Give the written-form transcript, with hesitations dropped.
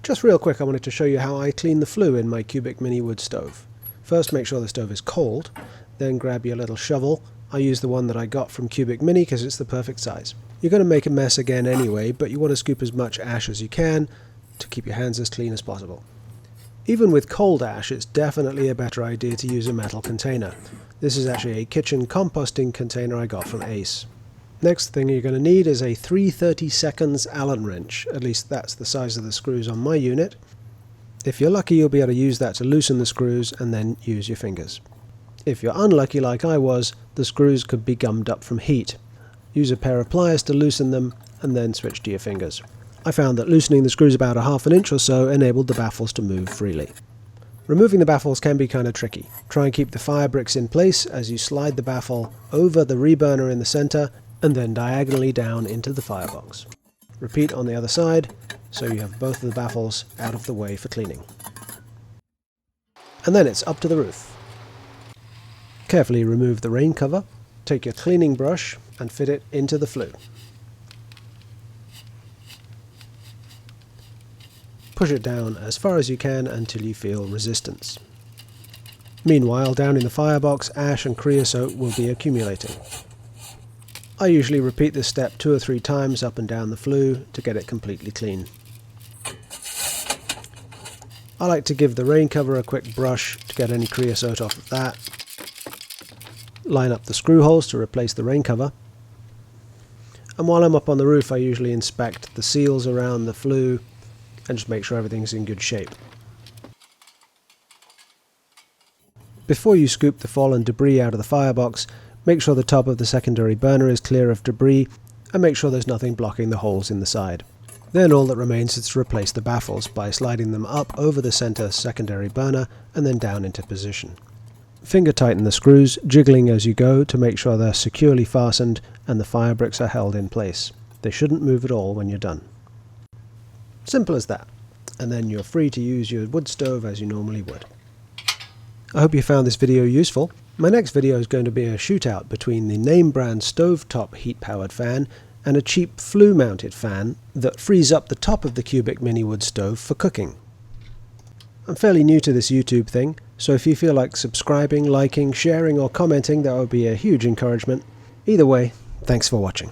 Just real quick, I wanted to show you how I clean the flue in my CubicMini wood stove. First, make sure the stove is cold, then grab your little shovel. I use the one that I got from CubicMini because it's the perfect size. You're going to make a mess again anyway, but you want to scoop as much ash as you can to keep your hands as clean as possible. Even with cold ash, it's definitely a better idea to use a metal container. This is actually a kitchen composting container I got from Ace. Next thing you're going to need is a 3/32 Allen wrench. At least that's the size of the screws on my unit. If you're lucky, you'll be able to use that to loosen the screws and then use your fingers. If you're unlucky like I was, the screws could be gummed up from heat. Use a pair of pliers to loosen them and then switch to your fingers. I found that loosening the screws about 1/2 inch or so enabled the baffles to move freely. Removing the baffles can be kind of tricky. Try and keep the fire bricks in place as you slide the baffle over the reburner in the center and then diagonally down into the firebox. Repeat on the other side, so you have both of the baffles out of the way for cleaning. And then it's up to the roof. Carefully remove the rain cover, take your cleaning brush and fit it into the flue. Push it down as far as you can until you feel resistance. Meanwhile, down in the firebox, ash and creosote will be accumulating. I usually repeat this step 2 or 3 times up and down the flue to get it completely clean. I like to give the rain cover a quick brush to get any creosote off of that. Line up the screw holes to replace the rain cover. And while I'm up on the roof, I usually inspect the seals around the flue and just make sure everything's in good shape. Before you scoop the fallen debris out of the firebox, make sure the top of the secondary burner is clear of debris and make sure there's nothing blocking the holes in the side. Then all that remains is to replace the baffles by sliding them up over the center secondary burner and then down into position. Finger tighten the screws, jiggling as you go to make sure they're securely fastened and the fire bricks are held in place. They shouldn't move at all when you're done. Simple as that. And then you're free to use your wood stove as you normally would. I hope you found this video useful. My next video is going to be a shootout between the name brand stovetop heat-powered fan and a cheap flue-mounted fan that frees up the top of the CubicMini wood stove for cooking. I'm fairly new to this YouTube thing, so if you feel like subscribing, liking, sharing or commenting, that would be a huge encouragement. Either way, thanks for watching.